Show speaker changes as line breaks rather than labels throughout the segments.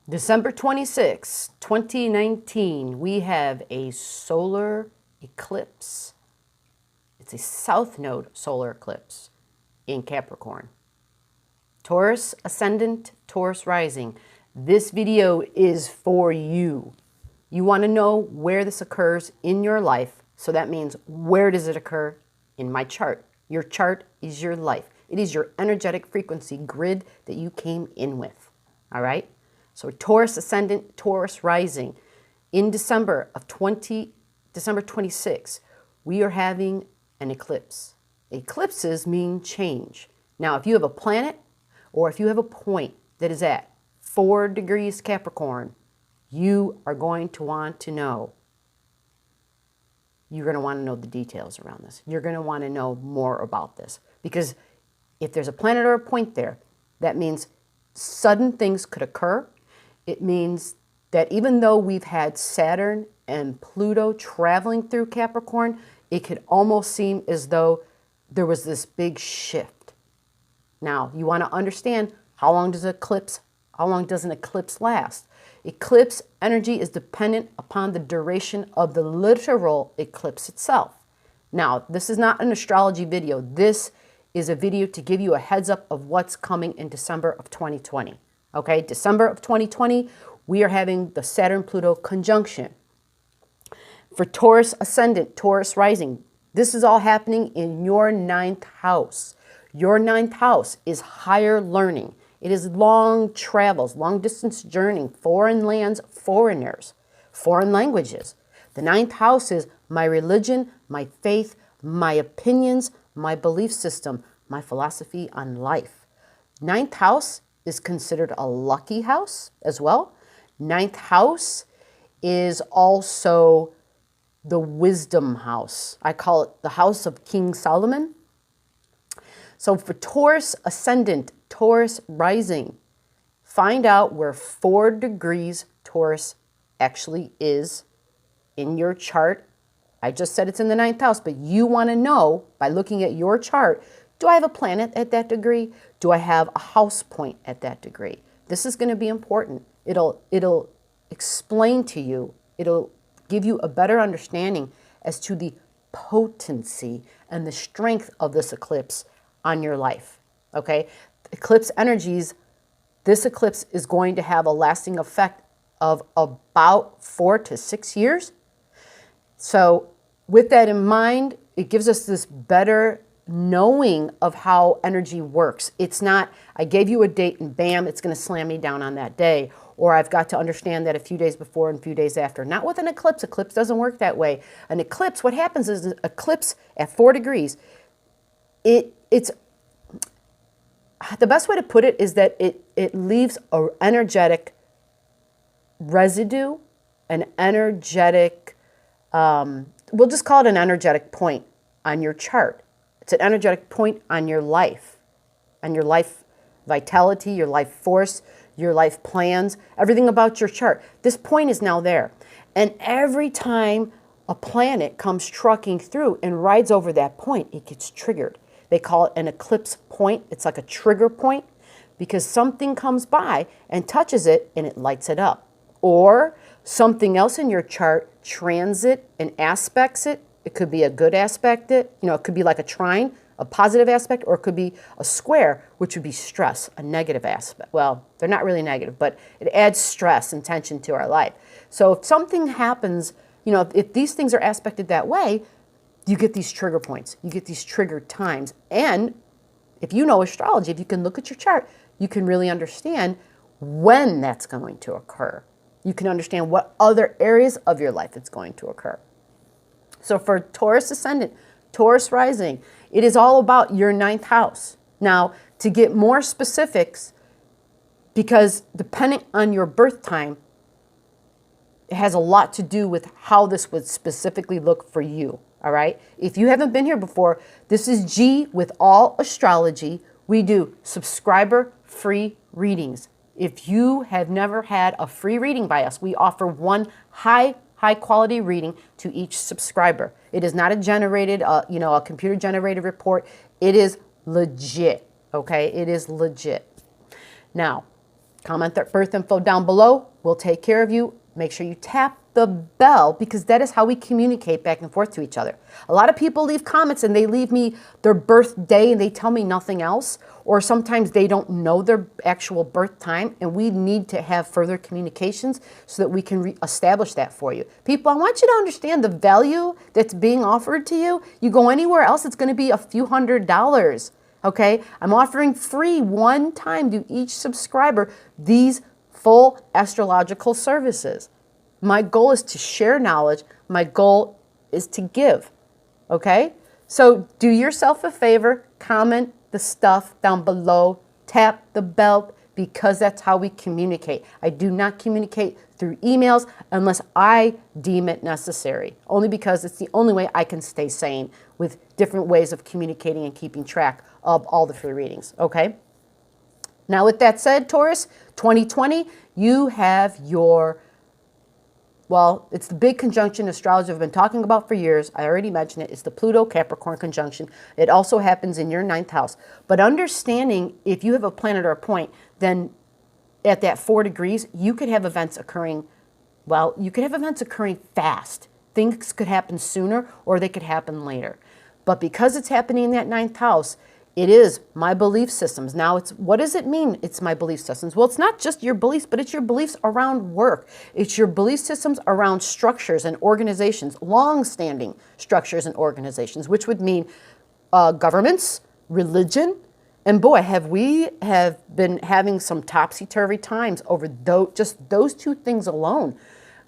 December 26, 2019, we have a solar eclipse. It's a south node solar eclipse in Capricorn. Taurus Ascendant, Taurus Rising. This video is for you. You want to know where this occurs in your life. So that means, where does it occur? In my chart. Your chart is your life. It is your energetic frequency grid that you came in with. All right? So Taurus Ascendant, Taurus Rising. In December 26, we are having an eclipse. Eclipses mean change. Now, if you have a planet or if you have a point that is at 4 degrees Capricorn, you are going to want to know. You're going to want to know the details around this. You're going to want to know more about this. Because if there's a planet or a point there, that means sudden things could occur. It means that even though we've had Saturn and Pluto traveling through Capricorn, it could almost seem as though there was this big shift. Now, you want to understand, how long does an eclipse last? Eclipse energy is dependent upon the duration of the literal eclipse itself. Now, this is not an astrology video. This is a video to give you a heads up of what's coming in December of 2020. Okay, December of 2020, we are having the Saturn-Pluto conjunction. For Taurus Ascendant, Taurus Rising, this is all happening in your 9th house. Your 9th house is higher learning. It is long travels, long distance journeying, foreign lands, foreigners, foreign languages. The 9th house is my religion, my faith, my opinions, my belief system, my philosophy on life. 9th house is considered a lucky house as well. 9th house is also the wisdom house. I call it the house of King Solomon. So for Taurus Ascendant, Taurus Rising, find out where 4 degrees Taurus actually is in your chart. I just said it's in the 9th house, but you want to know by looking at your chart, do I have a planet at that degree? Do I have a house point at that degree? This is going to be important. It'll explain to you, it'll give you a better understanding as to the potency and the strength of this eclipse on your life. Okay? Eclipse energies, this eclipse is going to have a lasting effect of about 4 to 6 years. So with that in mind, it gives us this better knowing of how energy works. It's not, I gave you a date and bam, it's going to slam me down on that day. Or I've got to understand that a few days before and a few days after. Not with an eclipse. Eclipse doesn't work that way. An eclipse, what happens is an eclipse at 4 degrees, it's the best way to put it is that it leaves an energetic residue, an energetic, we'll just call it an energetic point on your chart. It's an energetic point on your life vitality, your life force, your life plans, everything about your chart. This point is now there. And every time a planet comes trucking through and rides over that point, it gets triggered. They call it an eclipse point. It's like a trigger point because something comes by and touches it and it lights it up. Or something else in your chart transit and aspects it. It could be a good aspect, it could be like a trine, a positive aspect, or it could be a square, which would be stress, a negative aspect. Well, they're not really negative, but it adds stress and tension to our life. So if something happens, if these things are aspected that way, you get these trigger points, you get these triggered times. And if you know astrology, if you can look at your chart, you can really understand when that's going to occur. You can understand what other areas of your life it's going to occur. So for Taurus Ascendant, Taurus Rising, it is all about your 9th house. Now, to get more specifics, because depending on your birth time, it has a lot to do with how this would specifically look for you. All right. If you haven't been here before, this is G with All Astrology. We do subscriber free readings. If you have never had a free reading by us, we offer one high quality reading to each subscriber. It is not a generated, a computer generated report. It is legit. Okay. It is legit. Now, Comment that birth info down below. We'll take care of you. Make sure you tap the bell because that is how we communicate back and forth to each other. A lot of people leave comments and they leave me their birthday and they tell me nothing else, or sometimes they don't know their actual birth time, and we need to have further communications so that we can reestablish that for you. People, I want you to understand the value that's being offered to you. You go anywhere else, it's going to be a few $100s. Okay, I'm offering free one time to each subscriber these full astrological services. My goal is to share knowledge. My goal is to give. Okay, so do yourself a favor, comment the stuff down below, tap the bell, because that's how we communicate. I do not communicate through emails unless I deem it necessary, only because it's the only way I can stay sane with different ways of communicating and keeping track of all the free readings, okay? Now with that said, Taurus, 2020, you have your, well, it's the big conjunction astrology I've been talking about for years. I already mentioned it. It's the Pluto-Capricorn conjunction. It also happens in your 9th house. But understanding if you have a planet or a point, then at that 4 degrees, you could have events occurring, well, you could have events occurring fast. Things could happen sooner or they could happen later. But because it's happening in that 9th house, it is my belief systems. Now, what does it mean it's my belief systems? Well, it's not just your beliefs, but it's your beliefs around work. It's your belief systems around structures and organizations, long-standing structures and organizations, which would mean governments, religion, and boy, we have been having some topsy-turvy times over just those two things alone.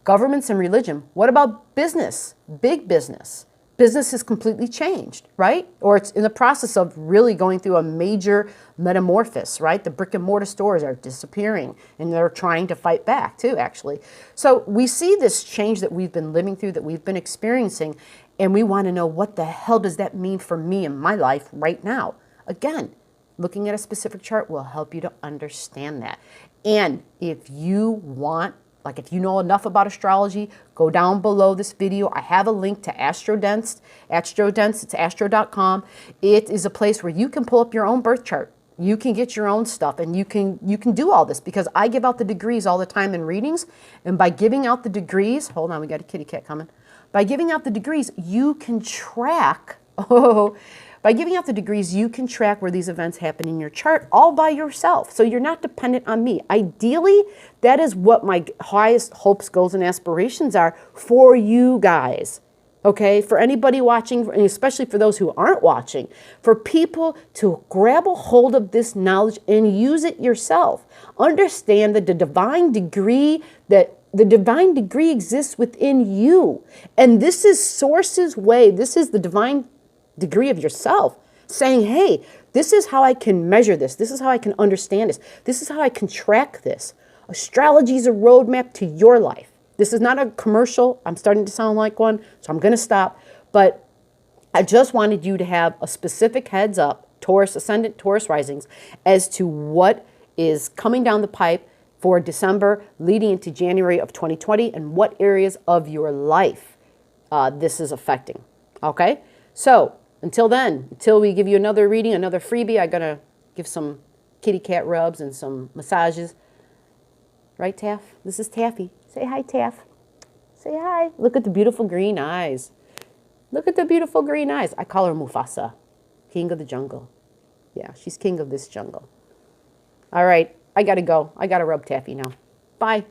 Governments and religion. What about business? Big business. Business has completely changed, right? Or it's in the process of really going through a major metamorphosis, right? The brick and mortar stores are disappearing and they're trying to fight back too, actually. So we see this change that we've been living through, that we've been experiencing, and we want to know, what the hell does that mean for me in my life right now? Again, looking at a specific chart will help you to understand that. And if you want, like if you know enough about astrology, go down below this video. I have a link to AstroDense. It's astro.com. It is a place where you can pull up your own birth chart. You can get your own stuff, and you can do all this, because I give out the degrees all the time in readings. And by giving out the degrees, hold on, we got a kitty cat coming. By giving out the degrees, you can track, by giving out the degrees, you can track where these events happen in your chart all by yourself. So you're not dependent on me. Ideally, that is what my highest hopes, goals, and aspirations are for you guys. Okay, for anybody watching, and especially for those who aren't watching, for people to grab a hold of this knowledge and use it yourself. Understand that the divine degree exists within you. And this is Source's way. This is the divine degree of yourself saying, hey, this is how I can measure this. This is how I can understand this. This is how I can track this. Astrology is a roadmap to your life. This is not a commercial. I'm starting to sound like one, so I'm going to stop. But I just wanted you to have a specific heads up, Taurus Ascendant, Taurus Risings, as to what is coming down the pipe for December leading into January of 2020 and what areas of your life this is affecting. Okay? So until then, until we give you another reading, another freebie, I'm going to give some kitty cat rubs and some massages. Right, Taff? This is Taffy. Say hi, Taff. Say hi. Look at the beautiful green eyes. Look at the beautiful green eyes. I call her Mufasa, king of the jungle. Yeah, she's king of this jungle. All right, I got to go. I got to rub Taffy now. Bye.